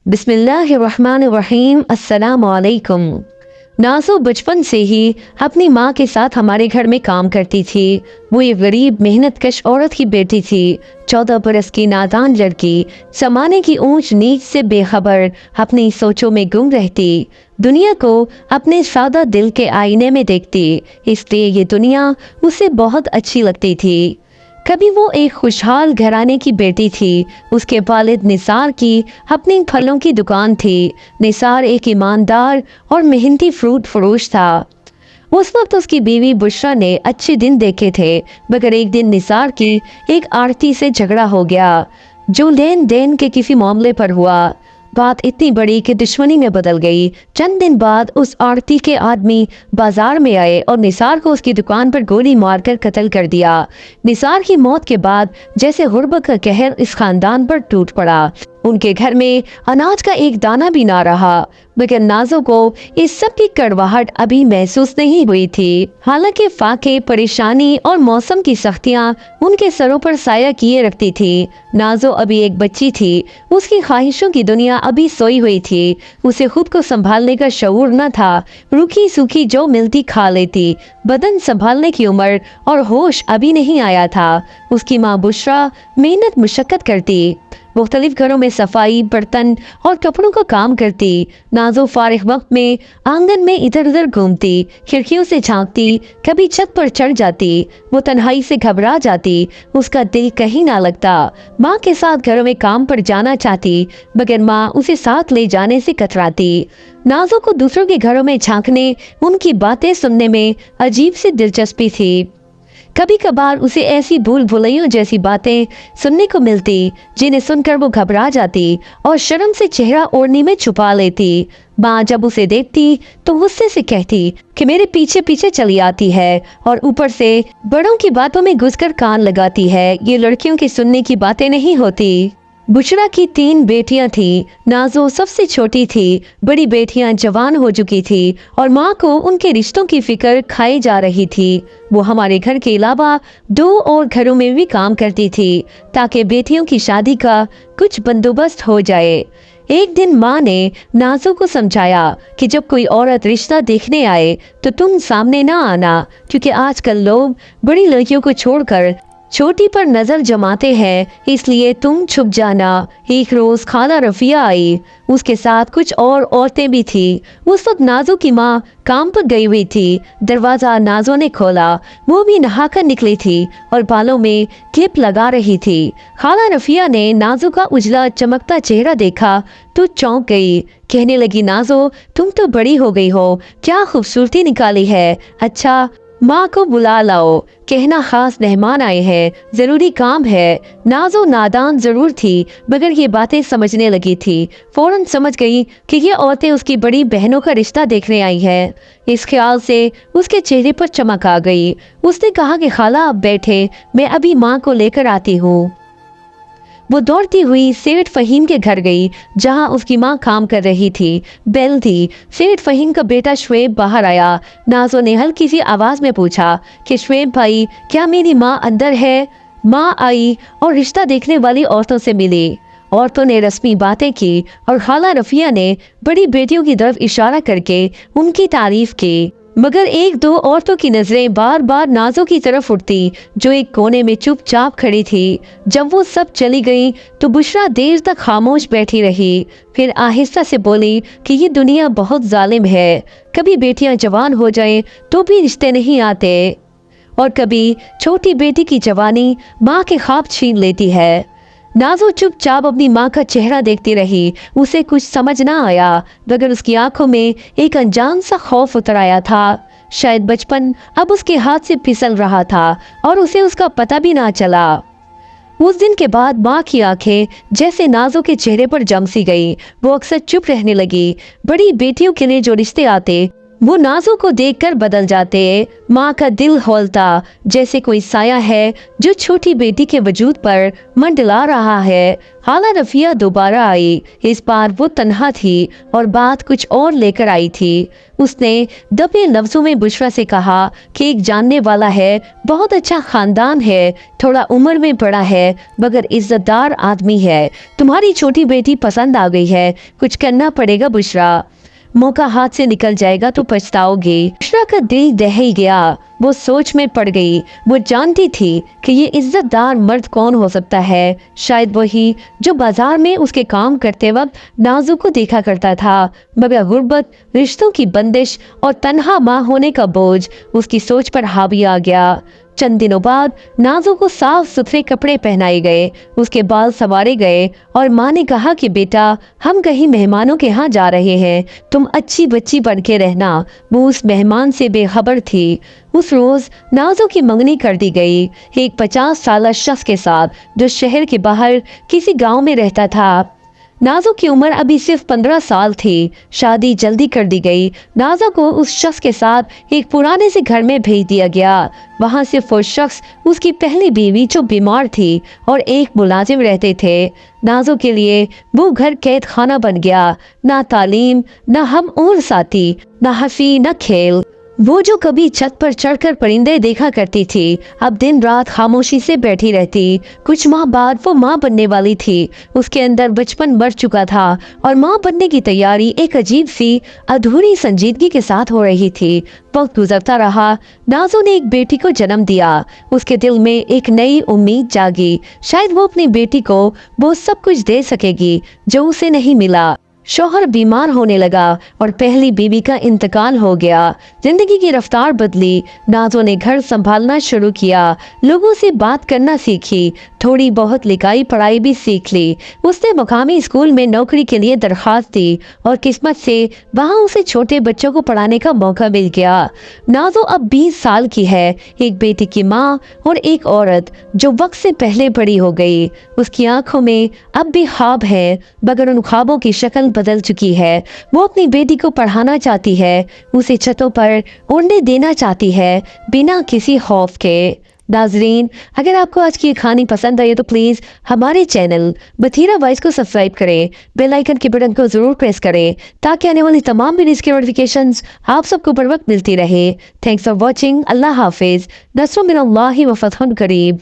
बिस्मिल्लाहिर्रहमानिर्रहीम। अस्सलामु अलैकुम। नाज़ो बचपन से ही अपनी माँ के साथ हमारे घर में काम करती थी। वो एक गरीब मेहनतकश औरत की बेटी थी। 14 बरस की नादान लड़की, ज़माने की ऊंच नीच से बेखबर, अपनी सोचों में गुम रहती, दुनिया को अपने सादा दिल के आईने में देखती, इसलिए ये दुनिया उसे बहुत अच्छी लगती थी। कभी वो एक खुशहाल घराने की बेटी थी। उसके वालिद निसार की अपनी फलों की दुकान थी। निसार एक ईमानदार और मेहनती फ्रूट फरोश था। उस वक्त उसकी बीवी बुशरा ने अच्छे दिन देखे थे, मगर एक दिन निसार की एक आड़ती से झगड़ा हो गया, जो लेन देन के किसी मामले पर हुआ। बात इतनी बड़ी कि दुश्मनी में बदल गई। चंद दिन बाद उस आड़ती के आदमी बाजार में आए और निसार को उसकी दुकान पर गोली मारकर कत्ल कर दिया। निसार की मौत के बाद जैसे गुर्बत का कहर इस खानदान पर टूट पड़ा। उनके घर में अनाज का एक दाना भी ना रहा, मगर नाज़ो को इस सब की कड़वाहट अभी महसूस नहीं हुई थी। हालांकि फाके, परेशानी और मौसम की सख्तियां उनके सरों पर साया किए रखती थी। नाज़ो अभी एक बच्ची थी। उसकी ख्वाहिशों की दुनिया अभी सोई हुई थी। उसे खुद को संभालने का शऊर न था। रूखी सूखी जो मिलती खा लेती। बदन संभालने की उम्र और होश अभी नहीं आया था। उसकी माँ बुशरा मेहनत मुशक्कत करती, मुख्तलिफ घरों में सफाई, बर्तन और कपड़ों का काम करती। नाज़ो फारिग वक्त में आंगन में इधर उधर घूमती, खिड़कियों से झांकती, कभी छत पर चढ़ जाती। वो तन्हाई से घबरा जाती, उसका दिल कहीं ना लगता। माँ के साथ घरों में काम पर जाना चाहती, मगर माँ उसे साथ ले जाने से कतराती। नाज़ो को दूसरों के घरों में झांकने, उनकी बातें सुनने में अजीब सी दिलचस्पी थी। कभी कभार उसे ऐसी भूल भुलैयों जैसी बातें सुनने को मिलती, जिन्हें सुनकर वो घबरा जाती और शर्म से चेहरा ओढ़नी में छुपा लेती। माँ जब उसे देखती तो गुस्से से कहती कि मेरे पीछे पीछे चली आती है और ऊपर से बड़ों की बातों में घुसकर कान लगाती है। ये लड़कियों की सुनने की बातें नहीं होती। बुशरा की 3 बेटियां थीं। नाज़ो सबसे छोटी थी। बड़ी बेटियां जवान हो चुकी थी और माँ को उनके रिश्तों की फिक्र खाई जा रही थी। वो हमारे घर के अलावा 2 और घरों में भी काम करती थी, ताकि बेटियों की शादी का कुछ बंदोबस्त हो जाए। एक दिन माँ ने नाज़ो को समझाया कि जब कोई औरत रिश्ता देखने आए तो तुम सामने ना आना, क्योंकि आजकल लोग बड़ी लड़कियों को छोड़कर छोटी पर नजर जमाते हैं, इसलिए तुम छुप जाना। एक रोज खाला रफिया आई, उसके साथ कुछ और औरतें भी थी। उस वक्त नाज़ो की माँ काम पर गई हुई थी। दरवाजा नाज़ो ने खोला। वो भी नहाकर निकली थी और बालों में क्लिप लगा रही थी। खाला रफिया ने नाज़ो का उजला चमकता चेहरा देखा तो चौंक गई। कहने लगी, नाज़ो तुम तो बड़ी हो गई हो, क्या खूबसूरती निकाली है। अच्छा, माँ को बुला लाओ, कहना खास मेहमान आए हैं, जरूरी काम है। नाज़ो नादान जरूर थी, मगर ये बातें समझने लगी थी। फौरन समझ गई कि ये औरतें उसकी बड़ी बहनों का रिश्ता देखने आई है। इस ख्याल से उसके चेहरे पर चमक आ गई। उसने कहा कि खाला आप बैठे, मैं अभी माँ को लेकर आती हूँ। वो दौड़ती हुई सेठ फहीम के घर गई, जहां उसकी माँ काम कर रही थी। बेल थी। सेठ फहीम का बेटा शुएब बाहर आया। नाज़ो ने हल्की सी आवाज में पूछा कि शुएब भाई, क्या मेरी माँ अंदर है? माँ आई और रिश्ता देखने वाली औरतों से मिली। औरतों ने रस्मी बातें की और खाला रफिया ने बड़ी बेटियों की तरफ इशारा करके उनकी तारीफ की, मगर 1-2 औरतों की नजरें बार बार नाज़ो की तरफ उठती, जो एक कोने में चुपचाप खड़ी थी। जब वो सब चली गई तो बुशरा देर तक खामोश बैठी रही। फिर आहिस्ता से बोली कि ये दुनिया बहुत जालिम है। कभी बेटियां जवान हो जाएं तो भी रिश्ते नहीं आते, और कभी छोटी बेटी की जवानी माँ के ख्वाब छीन लेती है। नाज़ो चुपचाप अपनी माँ का चेहरा देखती रही। उसे कुछ समझ ना आया, मगर उसकी आंखों में एक अनजान सा खौफ उतर आया था। शायद बचपन अब उसके हाथ से फिसल रहा था और उसे उसका पता भी ना चला। उस दिन के बाद माँ की आंखें जैसे नाज़ो के चेहरे पर जम सी गई। वो अक्सर चुप रहने लगी। बड़ी बेटियों के लिए जो रिश्ते आते वो नाजों को देखकर बदल जाते। माँ का दिल हौलता जैसे कोई साया है जो छोटी बेटी के वजूद पर मंडला रहा है। हाला रफिया दोबारा आई। इस बार वो तन्हा थी और बात कुछ और लेकर आई थी। उसने दबे लफ्जों में बुशरा से कहा कि एक जानने वाला है, बहुत अच्छा खानदान है, थोड़ा उम्र में बड़ा है मगर इज्जतदार आदमी है। तुम्हारी छोटी बेटी पसंद आ गई है, कुछ करना पड़ेगा बुशरा, मौका हाथ से निकल जाएगा तो पछताओगे। बुशरा का दिल दह ही गया। वो सोच में पड़ गई। वो जानती थी कि ये इज्जतदार मर्द कौन हो सकता है। शायद वही जो बाजार में उसके काम करते वक्त नाजू को देखा करता था, मगर गुर्बत, रिश्तों की बंदिश और तन्हा माँ होने का बोझ उसकी सोच पर हावी आ गया। चंद दिनों बाद नाजू को साफ सुथरे कपड़े पहनाए गए, उसके बाल संवारे गए और माँ ने कहा कि बेटा, हम कहीं मेहमानों के यहाँ जा रहे हैं, तुम अच्छी बच्ची बन के रहना। वो उस मेहमान से बेखबर थी। उस रोज नाजू की मंगनी कर दी गई एक 50 साल शख्स के साथ जो शहर के बाहर किसी गांव में रहता था। नाजो की उम्र अभी सिर्फ 15 साल थी। शादी जल्दी कर दी गई। नाजो को उस शख्स के साथ एक पुराने से घर में भेज दिया गया। वहां सिर्फ वो शख्स, उसकी पहली बीवी जो बीमार थी, और एक मुलाजिम रहते थे। नाजो के लिए वो घर कैद खाना बन गया। ना तालीम, ना हम और साथी, ना हंसी, ना खेल। वो जो कभी छत पर चढ़कर परिंदे देखा करती थी, अब दिन रात खामोशी से बैठी रहती। कुछ माह बाद वो माँ बनने वाली थी। उसके अंदर बचपन मर चुका था और माँ बनने की तैयारी एक अजीब सी अधूरी संजीदगी के साथ हो रही थी। वक्त गुजरता रहा। नाजो ने एक बेटी को जन्म दिया। उसके दिल में एक नई उम्मीद जागी। शायद वो अपनी बेटी को वो सब कुछ दे सकेगी जो उसे नहीं मिला। शौहर बीमार होने लगा और पहली बीवी का इंतकाल हो गया। जिंदगी की रफ्तार बदली। नाजो ने घर संभालना शुरू किया, लोगों से बात करना सीखी, थोड़ी बहुत लिखाई पढ़ाई भी सीख ली। उसने मुकामी स्कूल में नौकरी के लिए दरखास्त दी और किस्मत से वहां उसे छोटे बच्चों को पढ़ाने का मौका मिल गया। नाजो अब 20 साल की है, एक बेटी की माँ और एक औरत जो वक्त से पहले बड़ी हो गई। उसकी आंखों में अब भी ख्वाब है, मगर उन ख्वाबों की शक्ल बदल चुकी है। वो अपनी बेटी को पढ़ाना चाहती है, उसे छतों पर उड़ने देना चाहती है बिना किसी खौफ के। नाजरीन, अगर आपको आज की कहानी पसंद आई तो प्लीज़ हमारे चैनल बथीरा वॉइस को सब्सक्राइब करें, बेल आइकन के बटन को ज़रूर प्रेस करें ताकि आने वाली तमाम वीडियोज़ की नोटिफिकेशंस आप सबको बर वक्त मिलती रहे। Thanks for watching. अल्लाह हाफिज़। नस्रुम मिनल्लाहि व फतहुन करीब।